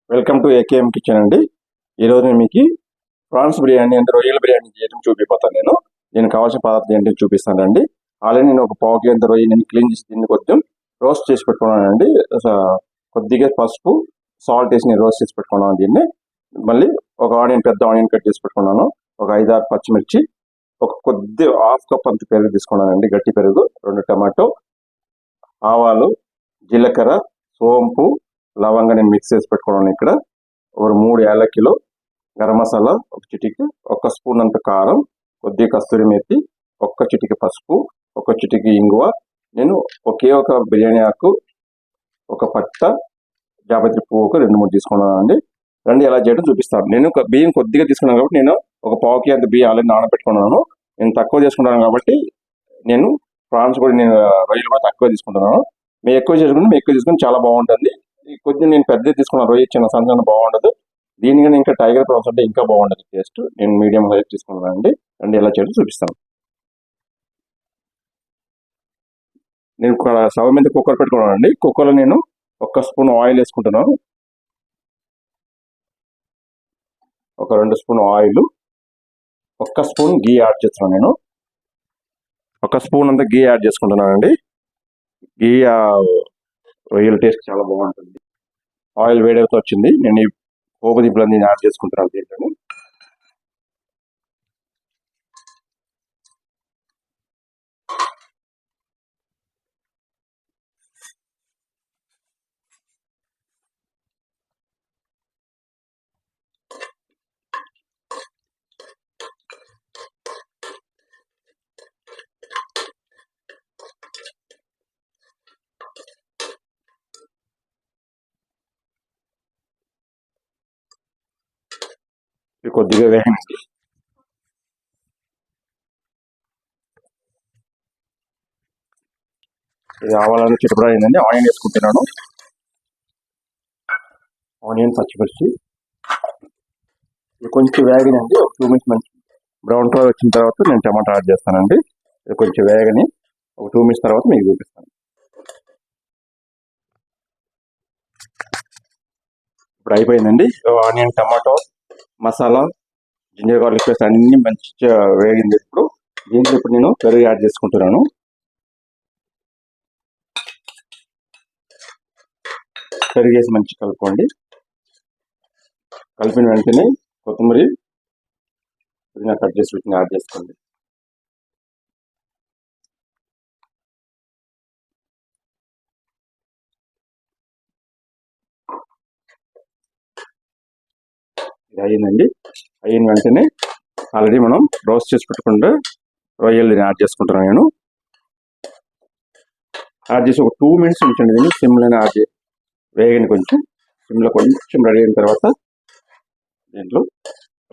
Welcome to AKM kitchen అండి. ఈరోజు నేను మీకు ప్రాన్స్ బిర్యానీ అంటే రొయ్యల బిర్యానీ చేయడం చూపిపోతాను. దీనికి కావాల్సిన పదార్థం ఏంటో చూపిస్తానండి. ఆల్రెడీ నేను ఒక పావు కేజీ రొయ్య నేను క్లీన్ చేసి దీన్ని కొంచెం రోస్ట్ చేసి పెట్టుకున్నానండి. కొద్దిగా పసుపు సాల్ట్ వేసి నేను రోస్ట్ చేసి పెట్టుకున్నాను. దీన్ని మళ్ళీ ఒక పెద్ద ఆనియన్ కట్ చేసి పెట్టుకున్నాను. ఒక 5-6 పచ్చిమిర్చి, ఒక కొద్ది హాఫ్ కప్ అంత పెరుగు తీసుకున్నానండి, గట్టి పెరుగు, 2 టమాటో, ఆవాలు, జీలకర్ర, సోంపు, లవంగా నేను మిక్స్ చేసి పెట్టుకున్నాను. ఇక్కడ ఒక 3 యాలక్కిలు, గరం మసాలా ఒక చిటికి, 1 స్పూన్ అంత కారం, కొద్దిగా కస్తూరి మెత్తి, 1 చిటికి పసుపు, 1 చిటికి ఇంగువ, నేను ఒకే ఒక బిర్యానీ ఆకు, ఒక పట్ట, జాపత్రి పువ్వు ఒక 2-3 తీసుకున్నాను అండి. రండి ఎలా చేయడం చూపిస్తాను. నేను బియ్యం కొద్దిగా తీసుకున్నాను కాబట్టి నేను ఒక పావు కేజీ అంత బియ్యం ఆల్రెడీ నానబెట్టుకున్నాను. నేను తక్కువ చేసుకుంటాను కాబట్టి నేను ప్రాన్స్ కూడా నేను రొయ్యలు కూడా తక్కువ తీసుకుంటున్నాను. మీరు ఎక్కువ చేసుకుని చాలా బాగుంటుంది. కొద్దిగా నేను పెద్దది తీసుకున్నాను, రొయ్య చిన్న సంచలనం బాగుండదు. దీనికన్నా ఇంకా టైగర్ ప్రాన్స్ అంటే ఇంకా బాగుండదు టేస్ట్. నేను మీడియం సైజ్ తీసుకున్నాను అండి. రండి ఎలా చేయడం చూపిస్తాను. నేను స్టవ్ మీద కుక్కర్ పెట్టుకున్నాను అండి. కుక్కర్లో నేను 1 స్పూన్ ఆయిల్ వేసుకుంటున్నాను. ఒక 2 స్పూన్ ఆయిల్, 1 స్పూన్ గీ యాడ్ చేస్తున్నాను. నేను 1 స్పూన్ అంతా గీ యాడ్ చేసుకుంటున్నాను అండి. గీ రొయ్యల టేస్ట్ చాలా బాగుంటుంది. ఆయిల్ వేడవుతూ వచ్చింది. నేను ఈ పోపు దింపులన్నీ యాడ్ చేసుకుంటున్నాను దీంట్లో. ఇది కొద్దిగా వేగండి. ఇది ఆవాలని చిటపడా అయిందండి. ఆనియన్ వేసుకుంటున్నాను. ఆనియన్, పచ్చిమిర్చి ఇది కొంచెం వేగనండి. ఒక 2 మినిట్స్ మంచి బ్రౌన్ కలర్ వచ్చిన తర్వాత నేను టమాటా యాడ్ చేస్తానండి. ఇది కొంచెం వేగని ఒక 2 మినిట్స్ తర్వాత మీకు చూపిస్తాను. ఇప్పుడు అయిపోయిందండి. Onion, tomato, masala, ginger garlic paste అన్ని మంచిగా వేగింది. ఇప్పుడు నేను పెరుగు యాడ్ చేసుకుంటున్నాను. పెరుగు వేసి మంచిగా కలుపుకోండి. కలిపిన వెంటనే కొత్తిమీర కట్ చేసి వీటిని యాడ్ చేసుకోండి. ఇది అయ్యిందండి. అయిన వెంటనే ఆల్రెడీ మనం రోస్ట్ చేసి పెట్టుకుంటే రొయ్యలు యాడ్ చేసుకుంటున్నాను. నేను యాడ్ చేసి ఒక 2 మినిట్స్ ఉంచండి. దీన్ని సిమ్లోనే యాడ్ చేసి వేగని కొంచెం సిమ్లో కొంచెం రెడీ అయిన తర్వాత దీంట్లో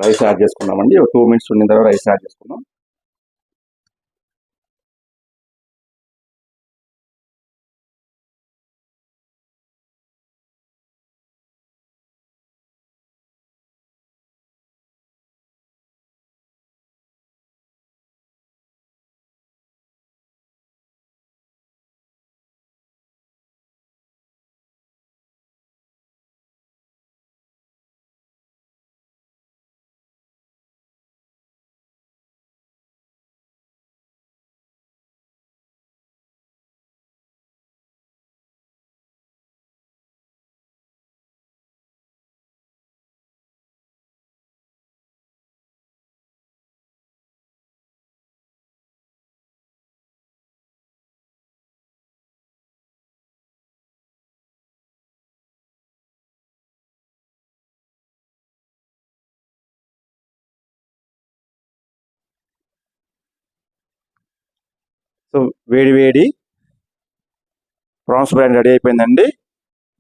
రైస్ యాడ్ చేసుకున్నామండి. ఒక 2 మినిట్స్ ఉండిన తర్వాత రైస్ యాడ్ చేసుకున్నాం. సో వేడి వేడి ప్రాన్స్ బిర్యానీ రెడీ అయిపోయిందండి.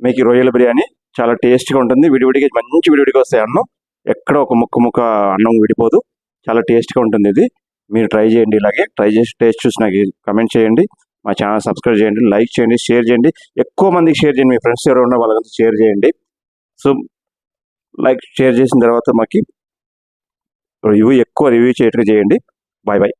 మీకు రొయ్యల బిర్యానీ చాలా టేస్ట్గా ఉంటుంది. విడివిడిగా మంచి విడివిడిగా వస్తాయి అన్నం. ఎక్కడ ఒక ముక్క అన్నం విడిపోదు. చాలా టేస్ట్గా ఉంటుంది. ఇది మీరు ట్రై చేయండి. ఇలాగే ట్రై చేసి టేస్ట్ చూసి నాకు కమెంట్ చేయండి. మా ఛానల్ సబ్స్క్రైబ్ చేయండి, లైక్ చేయండి, షేర్ చేయండి. ఎక్కువ మందికి షేర్ చేయండి. మీ ఫ్రెండ్స్ ఎవరు ఉన్న వాళ్ళంతా షేర్ చేయండి. సో షేర్ చేసిన తర్వాత మాకు ఎక్కువ రివ్యూ చేయటం చేయండి. Bye bye.